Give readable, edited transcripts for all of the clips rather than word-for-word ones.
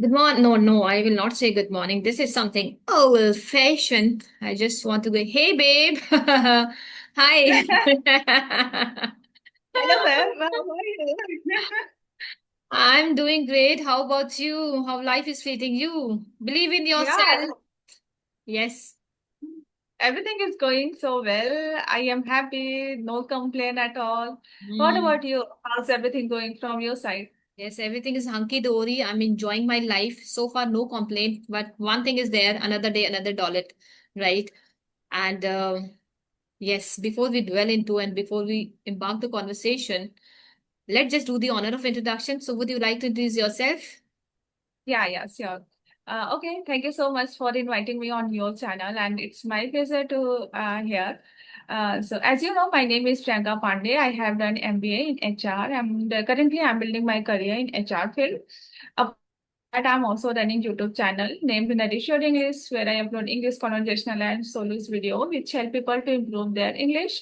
Good morning. No, no, I will not say good morning. This is something old fashioned. I just want to go, hey, babe. Hi. Hello, ma'am. How are you? I'm doing great. How about you? How life is treating you? Believe in Yeah, yourself. Yes. everything is going so well. I am happy, no complaint at all. What Hmm. about you? How's everything going from your side? Yes, everything is hunky dory. I'm enjoying my life. So far, no complaint. But one thing is there, another day, another dollar, right? And yes, before we dwell into and before we embark the conversation, let's just do the honor of introduction. So, would you like to introduce yourself? Yeah, sure. Okay, thank you so much for inviting me on your channel, and it's my pleasure to hear. So, as you know, my name is Priyanka Pandey. I have done MBA in HR, and currently I'm building my career in HR field. That I'm also running YouTube channel named Narisher English, where I upload English conversational and solos video, which help people to improve their English.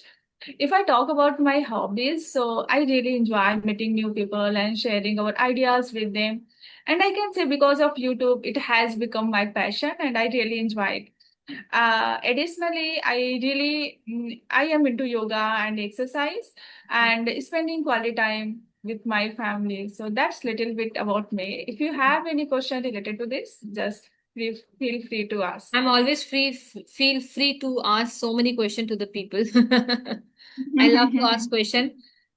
If I talk about my hobbies, so I really enjoy meeting new people and sharing our ideas with them. And I can say because of YouTube, it has become my passion, and I really enjoy it. Additionally, I am into yoga and exercise and spending quality time with my family. So that's little bit about me. If you have any question related to this, just feel free to ask. I'm always feel free to ask so many questions to the people. I love to ask questions.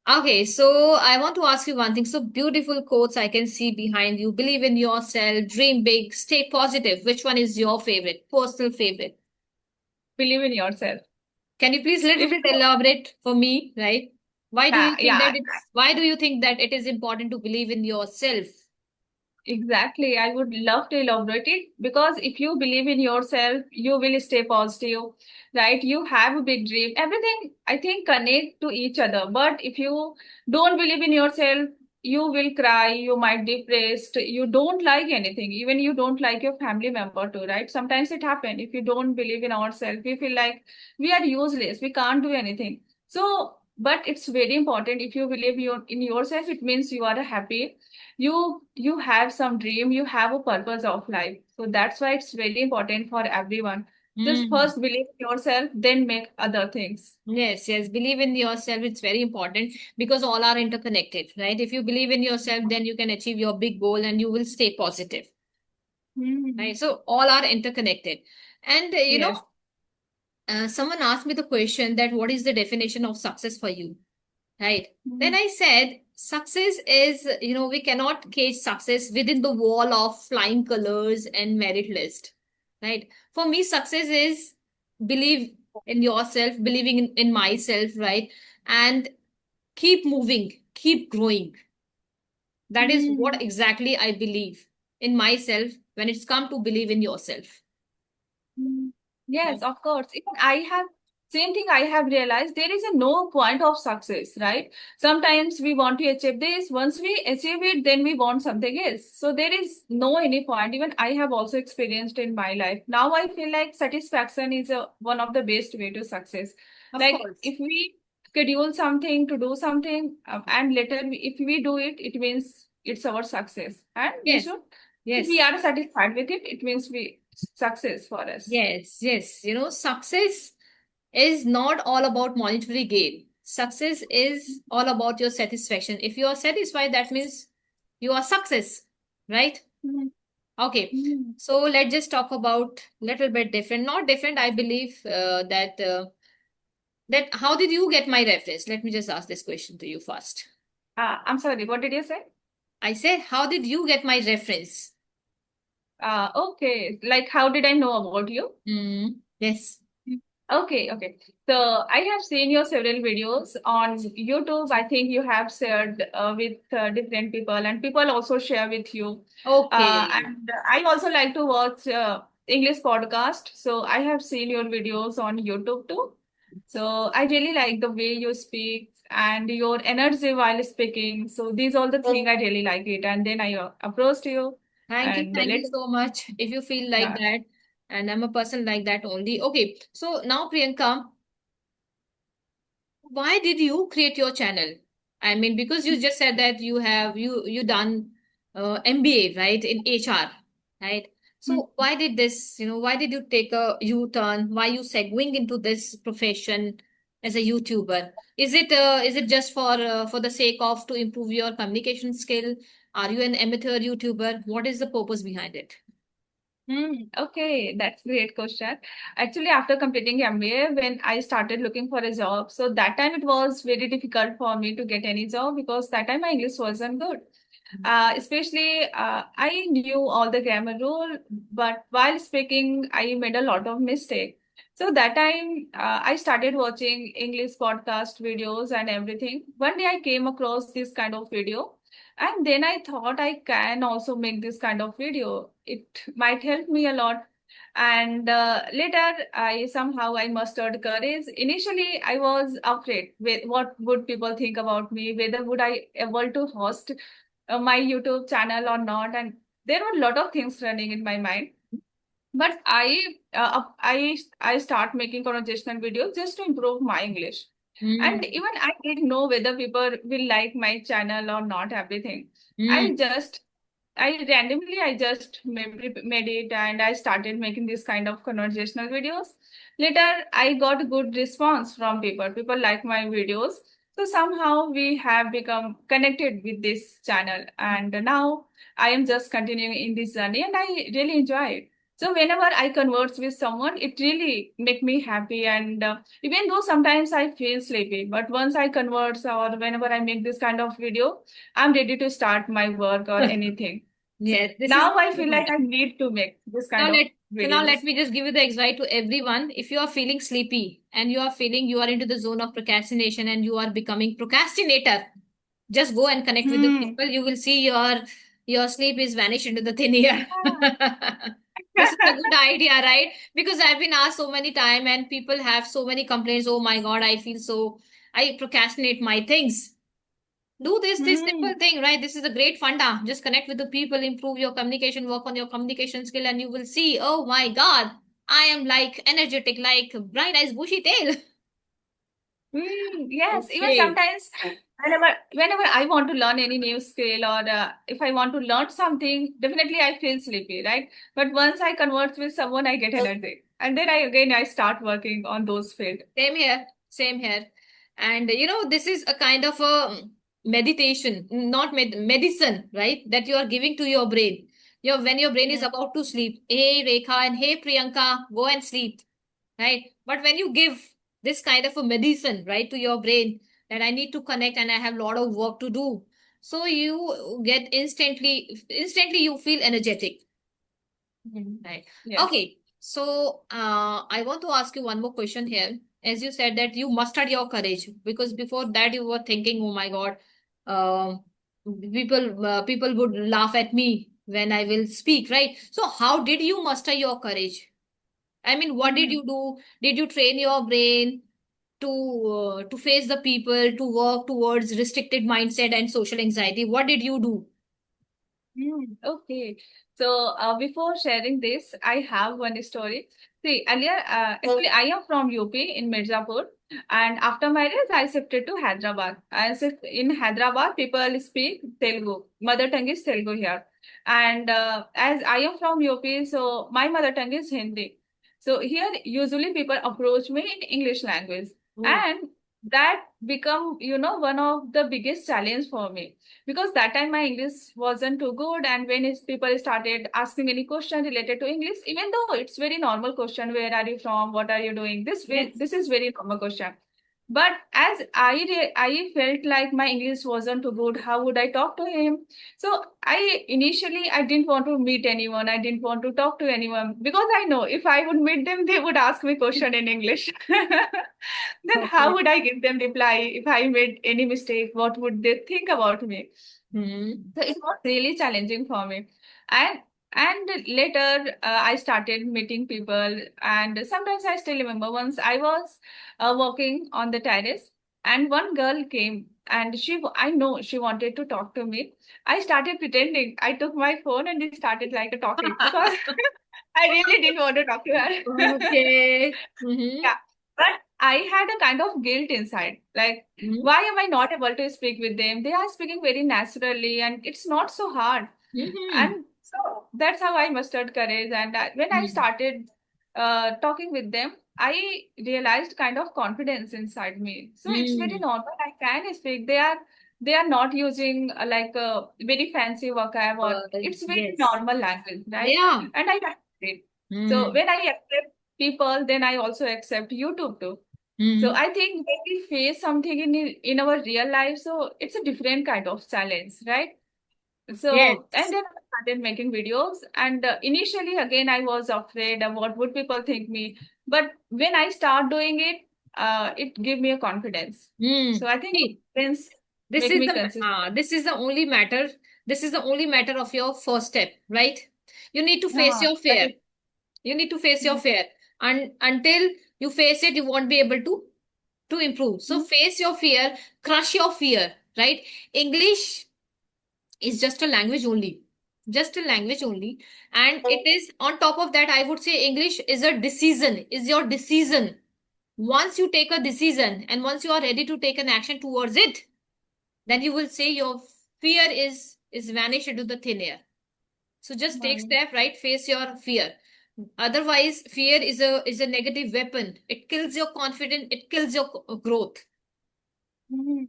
Okay, so I want to ask you one thing. So beautiful quotes I can see behind you. Believe in yourself, dream big, stay positive. Which one is your favorite, personal favorite? Believe in yourself. Can you please little If bit elaborate for me, right? yeah, Why do you think that it is important to believe in yourself? exactly. I would love to elaborate it because if you believe in yourself, you will stay positive, right? You have a big dream. Everything, I think, connect to each other. But if you don't believe in yourself, you will cry, you might depressed, you don't like anything, even you don't like your family member too, right? Sometimes it happen. If you don't believe in ourselves, we feel like we are useless, we can't do anything. So, but it's very important if you believe in yourself, it means you are happy, you have some dream, you have a purpose of life, so that's why it's very important for everyone. Just Hmm. first believe in yourself, then make other things. Yes, yes. Believe in yourself. It's very important because all are interconnected, right? If you believe in yourself, then you can achieve your big goal and you will stay positive, Hmm. right? So all are interconnected. And Yes. someone asked me the question that what is the definition of success for you, right? Then Hmm. I said success is, we cannot cage success within the wall of flying colors and merit list, right? For me, success is believe in yourself, believing in myself, right? And keep moving, keep growing. That is what Hmm. exactly I believe in myself when it's come to believe in yourself. Mm. Yes, Right. of course. Even I have same thing I have realized there is a no point of success, right? Sometimes we want to achieve this. Once we achieve it, then we want something else. So there is no any point. Even I have also experienced in my life. Now I feel like satisfaction is one of the best way to success. Of Like course. if we schedule something to do something, and later if we do it, it means it's our success. And we Yes. should, if we Yes. are satisfied with it, it means we success for us. Yes. Yes. Success is not all about monetary gain. Success is all about your satisfaction. If you are satisfied, that means you are success, right? Mhm. Okay. Mhm. So let's just talk about little bit different. Not different. I believe that how did you get my reference? Let me just ask this question to you first. I'm sorry, what did you say? I said, how did you get my reference? Okay, like how did I know about you? Yes. Okay. So I have seen your several videos on YouTube. I think you have shared with different people, and people also share with you. Okay. And I also like to watch English podcast. So I have seen your videos on YouTube too. So I really like the way you speak and your energy while speaking. So these all the things I really like it. And then I approached you, Thank you. and Thank you let so much. If you feel like yeah. that, and I'm a person like that only. Okay. So now, Priyanka, why did you create your channel? I mean, because you just said that you done. MBA, right, in HR, right? Hmm. So why did this, why did you take a U-turn? Why you segueing into this profession as a YouTuber? Is it just for the sake of to improve your communication skill? Are you an amateur YouTuber? What is the purpose behind it? Okay, that's a great question. Actually, after completing MBA, when I started looking for a job, so that time it was very difficult for me to get any job because that time my English wasn't good. Especially, I knew all the grammar rule, but while speaking, I made a lot of mistake. So that time, I started watching English podcast videos and everything. One day, I came across this kind of video, and then I thought I can also make this kind of video. It might help me a lot. And later, I mustered courage. Initially, I was afraid with what would people think about me, whether would I able to host my YouTube channel or not. And there were a lot of things running in my mind. But I start making conversational videos just to improve my English. And Mm. even I didn't know whether people will like my channel or not, everything. Mm. I just I just made it and I started making this kind of conversational videos. Later, I got good response from people. People like my videos. So somehow we have become connected with this channel. And now I am just continuing in this journey and I really enjoy it. So whenever I converse with someone, it really make me happy. And even though sometimes I feel sleepy, but once I converse or whenever I make this kind of video, I'm ready to start my work or anything. So Yes, this is now I feel like I need to make this now kind of let now let videos. me just give you the advice to everyone. If you are feeling sleepy and you are feeling you are into the zone of procrastination and you are becoming procrastinator, just go and connect with the Hmm. people. You will see your sleep is vanished into the thin air. This is a good idea, right? Because I've been asked so many time and people have so many complaints. Oh my God, I procrastinate my things. Do this simple Hmm. thing, right? This is a great funda. Just connect with the people, improve your communication, work on your communication skill, and you will see, oh my God, I am like energetic, like bright eyes, bushy tail. Yes, even Okay. sometimes whenever I want to learn any new skill or if I want to learn something, definitely I feel sleepy, right? But once I converse with someone, I get energy. And then I start working on those fields. Same here, same here. And this is a kind of a meditation, not medicine, right? That you are giving to your brain. When your brain is Mm. about to sleep, hey Rekha and hey Priyanka, go and sleep, right? But when you give this kind of a medicine, right, to your brain, that I need to connect and I have a lot of work to do. So you get instantly you feel energetic. Right. Yes. Okay. So, I want to ask you one more question here. As you said that you mustered your courage because before that you were thinking, oh my God, um, people would laugh at me when I will speak, right? So, how did you muster your courage? I mean, what did Mm. you do? Did you train your brain to face the people, to work towards restricted mindset and social anxiety? What did you do? Okay. So before sharing this, I have one story. See, earlier, actually, I am from UP in Mirzapur, and after marriage, I shifted to Hyderabad. In Hyderabad, people speak Telugu. Mother tongue is Telugu here, and as I am from UP, so my mother tongue is Hindi. So here, usually people approach me in English language, Oh. and that become one of the biggest challenge for me because that time my English wasn't too good. And when people started asking any question related to English, even though it's very normal question, where are you from, what are you doing, Yes. this is very normal question. But as I felt like my English wasn't too good, how would I talk to him? So I didn't want to meet anyone. I didn't want to talk to anyone because I know if I would meet them, they would ask me question in English. Then how Okay. would I give them reply if I made any mistake? What would they think about me? Hmm. So it was really challenging for me. And later I started meeting people, and sometimes I still remember once I was walking on the terrace, and one girl came, and I know she wanted to talk to me. I started pretending. I took my phone and we started like talking because I really didn't want to talk to her. Okay. Mm-hmm. Yeah, but I had a kind of guilt inside. Like, Mm-hmm. why am I not able to speak with them? They are speaking very naturally, and it's not so hard. Mm-hmm. And so that's how I mustered courage. And when I started talking with them, I realized kind of confidence inside me. So it's very Mm-hmm. normal. I can speak. They are not using like a very fancy vocab, or it's very Yes. normal language, right? Yeah. And I accept it. So Mm-hmm. when I accept people, then I also accept YouTube too. So Mm-hmm. I think when we face something in our real life, so it's a different kind of challenge, right? So, and Yes. then I started making videos. And initially, again, I was afraid of what would people think me. But when I start doing it, it gave me a confidence. Mm. So I think See, confidence this make is me the consistent. this is the only matter. This is the only matter of your first step, right? You need to face Yeah, your that fear. is. You need to face your fear. And until you face it, you won't be able to improve. So Mhm. face your fear, crush your fear, right? English is just a language only. Just a language only. And it is on top of that, I would say English is a decision, is your decision. Once you take a decision and once you are ready to take an action towards it, then you will say your fear is vanished into the thin air. So just take Right. step, right? Face your fear. Otherwise, fear is a negative weapon. It kills your confidence, it kills your growth, Mhm.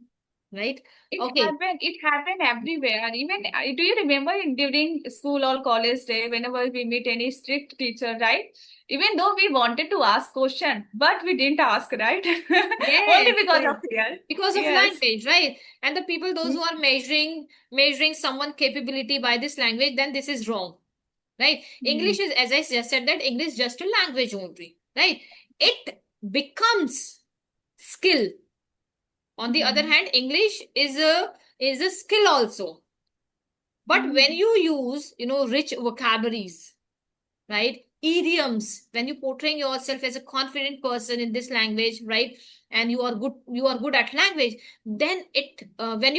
right? It Okay. happened. It happened everywhere. Even do you remember during school or college day, whenever we meet any strict teacher, right? Even though we wanted to ask question, but we didn't ask, right? Only Yes, because yes. of fear. Because of Yes. language, right? And the people, those who are measuring someone capability by this language, then this is wrong, right? Mm. English is, as I just said, that English is just a language only, right? It becomes skill. On the other Mm. hand, English is a skill also. But when Mm. you use, rich vocabularies, right? Idioms, when you portraying yourself as a confident person in this language, right? And you are good at language, then it when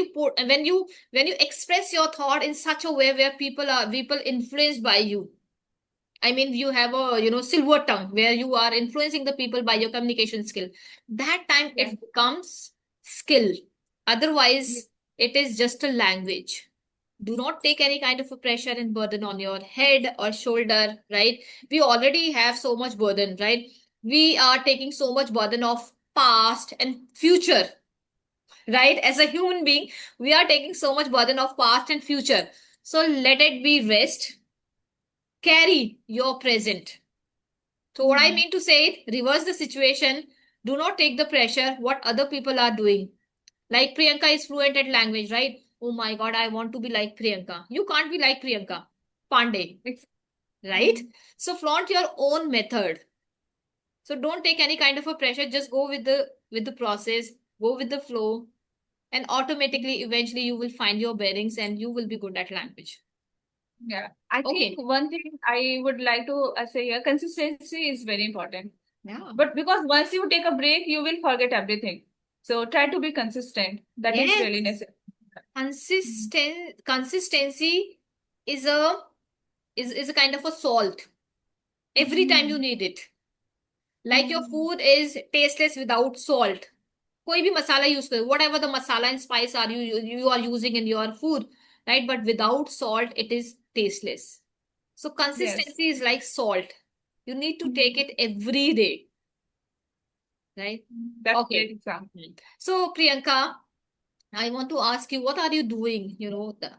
you express your thought in such a way where people influenced by you. I mean, you have a silver tongue where you are influencing the people by your communication skill. That time Yes. it becomes skill. Otherwise, it is just a language. Do not take any kind of a pressure and burden on your head or shoulder, right? We already have so much burden, right? We are taking so much burden of past and future, right? As a human being, we are taking so much burden of past and future. So let it be rest. Carry your present. So what I Mm. mean to say it, reverse the situation. Do not take the pressure what other people are doing. Like Priyanka is fluent at language, right? Oh my God, I want to be like Priyanka. You can't be like Priyanka Pandey, Ex- right? Mm. So flaunt your own method. So don't take any kind of a pressure. Just go with the process, go with the flow, and automatically, eventually, you will find your bearings and you will be good at language. Yeah. I think Okay. one thing I would like to say here, consistency is very important. Yeah. But because once you take a break, you will forget everything. So try to be consistent. That is Yes. really necessary. Consistency is a kind of a salt every time you Mm. need it. Like your Mm. food is tasteless without salt. कोई भी मसाला use करो, whatever the masala and spice are you are using in your food, right? But without salt, it is tasteless. So Yes. consistency is like salt. You need to take Mm. it every day, right? That's great Okay. example. So Priyanka, I want to ask you, what are you doing?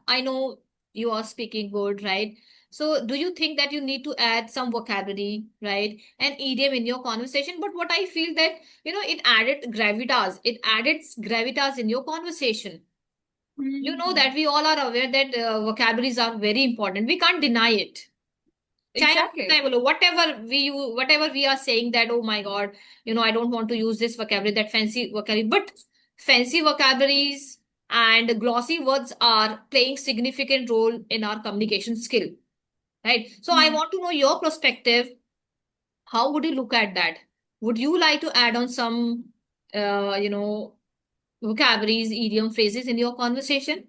I know you are speaking good, right? So, do you think that you need to add some vocabulary, right, and idiom in your conversation? But what I feel that, it added gravitas. It added gravitas in your conversation. You know Mm. that we all are aware that vocabularies are very important. We can't deny it. चाहे आप कितना Exactly. ही बोलो, whatever we are saying that, oh my God, I don't want to use this vocabulary, that fancy vocabulary, but fancy vocabularies and glossy words are playing significant role in our communication skill, right? So I Mm. want to know your perspective. How would you look at that? Would you like to add on some vocabularies, idiom, phrases in your conversation?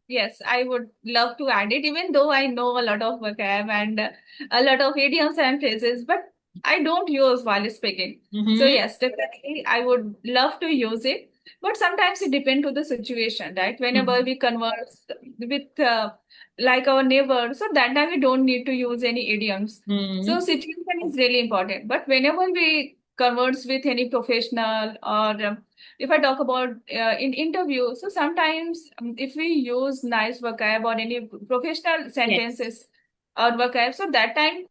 Yes, I would love to add it, even though I know a lot of vocab and a lot of idioms and phrases, but I don't use while speaking. So Mm-hmm. yes, definitely I would love to use it, but sometimes it depends to the situation, right? Whenever we converse with like our neighbor. So that time we don't need to use any idioms. So Hmm. situation is really important. But whenever we converse with any professional or if I talk about in interview, so sometimes if we use nice vocab or any professional Yes, sentences or vocab, so that time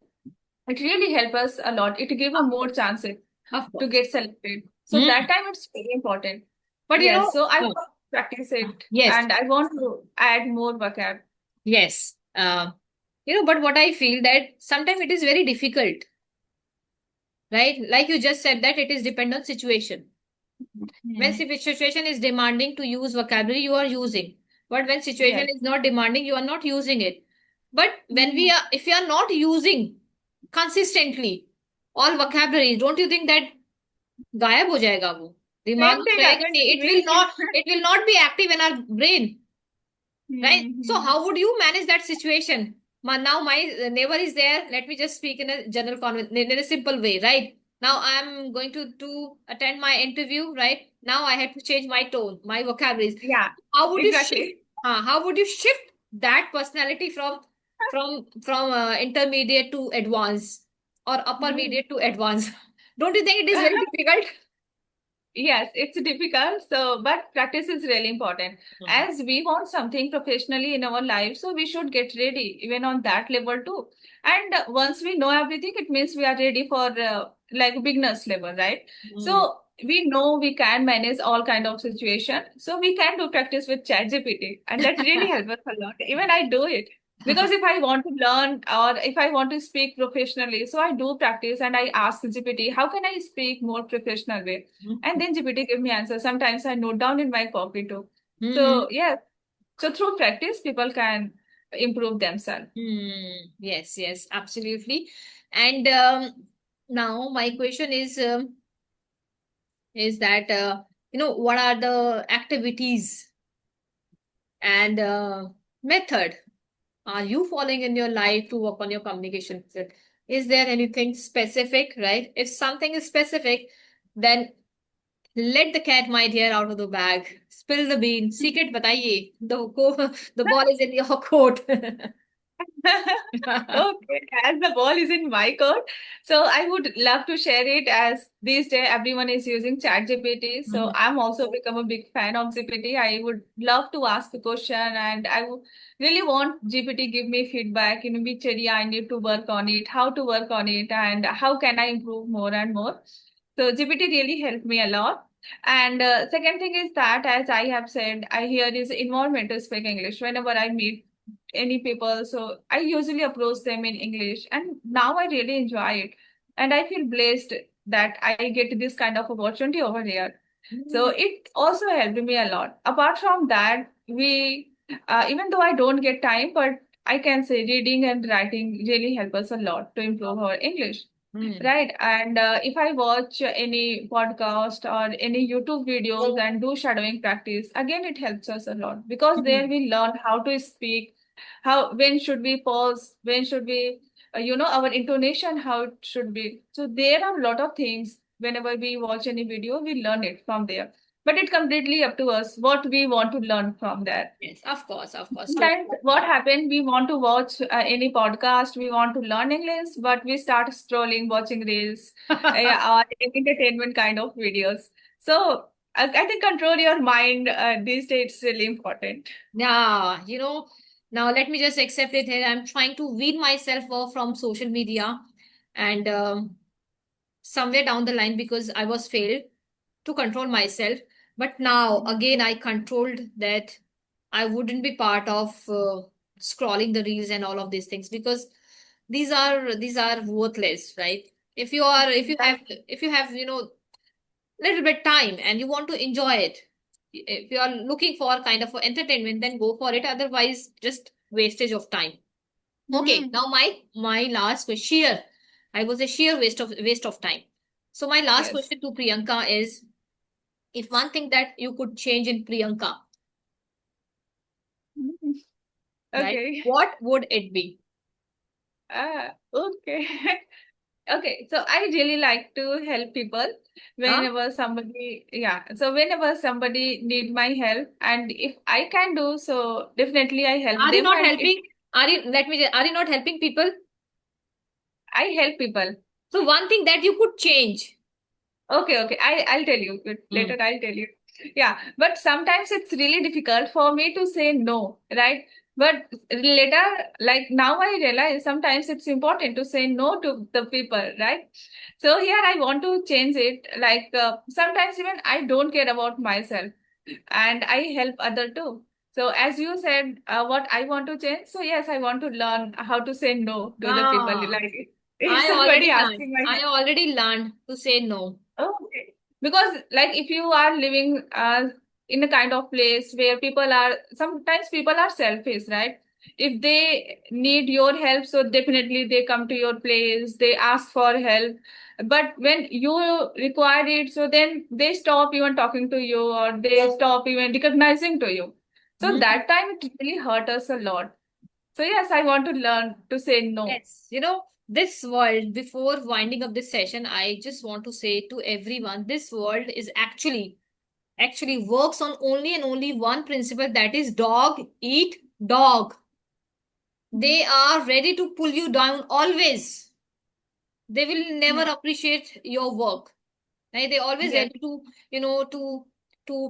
it really help us a lot. It give a of more course, chances of to course. get selected. So that Hmm. time it's very important. But Yes, so I uh, want to practice it yes, and I want to add more vocab. yes. But what I feel that sometimes it is very difficult, right? Like you just said that it is depend on situation. When Hmm. situation is demanding to use vocabulary, you are using. But when situation Yes. is not demanding, you are not using it. But Hmm. if we are not using consistently all vocabulary, don't you think that गायब हो जाएगा वो दिमाग Same में thing रहेगा happens नहीं with me. it will not be active in our brain, right? So Hmm. how would you manage that situation? Now my neighbor is there. Let me just speak in a general in a simple way, right? Now I'm going to attend my interview, right? Now I have to change my tone, my vocabularies. Yeah, How would you shift? exactly. How would you shift that personality from intermediate to advanced or upper Hmm. mediate to advanced? Don't you think it is very difficult? Yes, it's difficult. So, but practice is really important. Hmm. As we want something professionally in our life, so we should get ready even on that level too. And once we know everything, it means we are ready for like beginners level, right? Hmm. So we know we can manage all kind of situation. So we can do practice with ChatGPT, and that really helps us a lot. Even I do it. Because if I want to learn or if I want to speak professionally, so I do practice and I ask GPT, how can I speak more professional way? And then GPT give me answers. Sometimes I note down in my copy too. Hmm. So yeah, so through practice, people can improve themselves. Hmm. Yes, yes, absolutely. And now my question is that what are the activities and method are you following in your life to work on your communication skill? Is there anything specific, right? If something is specific, then let the cat my dear out of the bag. Spill the bean. Secret बताइए. The ball is in your court. Okay, as the ball is in my court, so I would love to share it as these days everyone is using ChatGPT. So Mhm. I'm also become a big fan of GPT. I would love to ask the question and I would really want GPT give me feedback in which area I need to work on it, how to work on it, and how can I improve more and more. So GPT really helped me a lot. And second thing is that, as I have said, I hear is environment to speak English whenever I meet any people. So I usually approach them in English, and now I really enjoy it. And I feel blessed that I get this kind of opportunity over here. So Mm. it also helped me a lot. Apart from that, even though I don't get time, but I can say reading and writing really help us a lot to improve our English. Mm. Right. And if I watch any podcast or any YouTube videos and do shadowing practice, again, it helps us a lot because there Mm. we learn how to speak, how, when should we pause, when should we, our intonation, how it should be. So there are a lot of things whenever we watch any video, we learn it from there. But it's completely up to us what we want to learn from that. Yes, of course, Sometimes totally what agree. happened, we want to watch any podcast, we want to learn English, but we start scrolling, watching reels, or entertainment kind of videos. So I think control your mind these days is really important. Yeah, now let me just accept it here. I'm trying to wean myself off from social media and somewhere down the line because I was failed to control myself. But now again, I controlled that I wouldn't be part of scrolling the reels and all of these things because these are worthless, right? If you have little bit time and you want to enjoy it, if you are looking for kind of entertainment, then go for it. Otherwise, just wastage of time. Okay, Hmm. now my last question. I was a sheer waste of time. So my last Yes. question to Priyanka is, if one thing that you could change in Priyanka, Mhm. right? Okay. What would it be? Okay. Okay, so I really like to help people Huh? whenever somebody, yeah. So whenever somebody need my help, and if I can do so, definitely I help Are you them, not and it helping? Are you not helping people? I help people. So one thing that you could change. Okay. I'll tell you later. I'll tell you. Yeah, but sometimes it's really difficult for me to say no, right? But later, like now, I realize sometimes it's important to say no to the people, right? So here I want to change it. Like sometimes even I don't care about myself, and I help other too. So as you said, what I want to change. So yes, I want to learn how to say no to the people. Ah, Like if somebody asking my I already learned to say no. Okay. Because, like, if you are living in a kind of place where people are, sometimes people are selfish, right? If they need your help, so definitely they come to your place, they ask for help. But when you require it, so then they stop even talking to you or they stop even recognizing to you. So Hmm. that time it really hurt us a lot. So yes, I want to learn to say no. Yes, this world, before winding up this session, I just want to say to everyone, this world is actually works on only and only one principle, that is dog eat dog. They are ready to pull you down always. They will never Hmm. appreciate your work. Right? They're always Yes. ready to,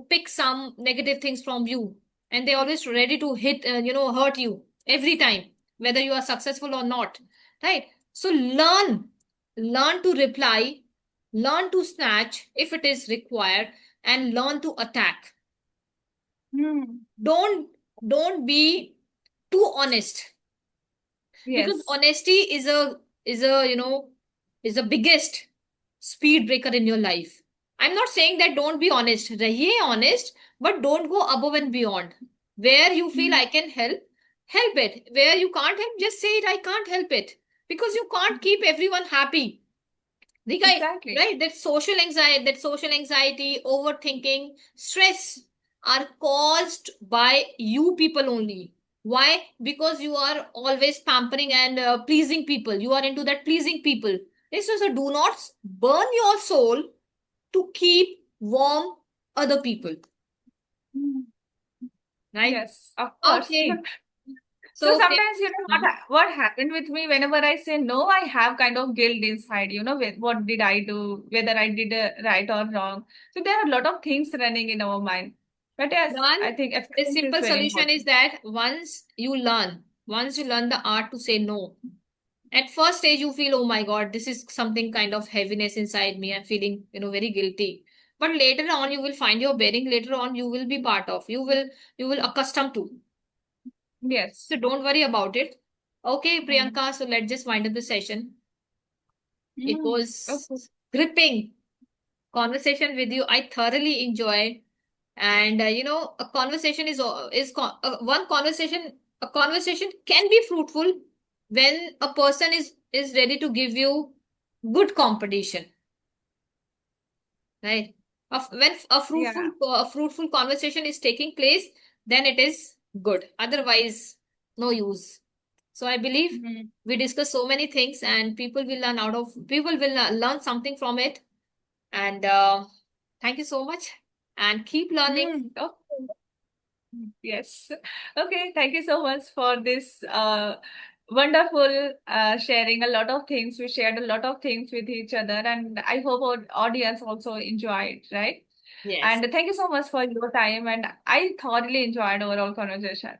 pick some negative things from you. And they're always ready to hurt you every time, whether you are successful or not. Right? So learn to reply, learn to snatch if it is required, and learn to attack. Hmm. Don't be too honest, because Yes. honesty is a biggest speed breaker in your life. I'm not saying that don't be honest, rahiye honest, but don't go above and beyond. Where you feel Hmm. I can help it. Where you can't help, just say it, I can't help it, because you can't keep everyone happy. The guy, Exactly. right? That social anxiety, overthinking, stress are caused by you people only. Why? Because you are always pampering and pleasing people. You are into that pleasing people. So do not burn your soul to keep warm other people. Hmm. Right? Yes, of course. Okay. So So, sometimes, uh, what happened with me whenever I say no, I have kind of guilt inside, with what did I do, whether I did right or wrong. So there are a lot of things running in our mind. But yes, one, I think the acceptance is simple very solution is important. that once you learn the art to say no. At first stage, you feel, oh my God, this is something kind of heaviness inside me. I'm feeling, very guilty. But later on, you will find your bearing. Later on, you will be part of. You will accustom to. Yes. So don't worry about it. Okay, Mm. Priyanka. So let's just wind up the session. It Mm. was Okay. gripping conversation with you. I thoroughly enjoyed. And a conversation one conversation. A conversation can be fruitful when a person is ready to give you good competition, right? When Yeah. a fruitful conversation is taking place, then it is good. Otherwise, no use. So I believe Mm. we discuss so many things, and people will learn something from it. And thank you so much, and keep learning. Mm. Okay. Yes. Okay. Thank you so much for this wonderful sharing a lot of things. We shared a lot of things with each other, and I hope our audience also enjoyed, right? Yes. And thank you so much for your time. And I thoroughly enjoyed our whole conversation.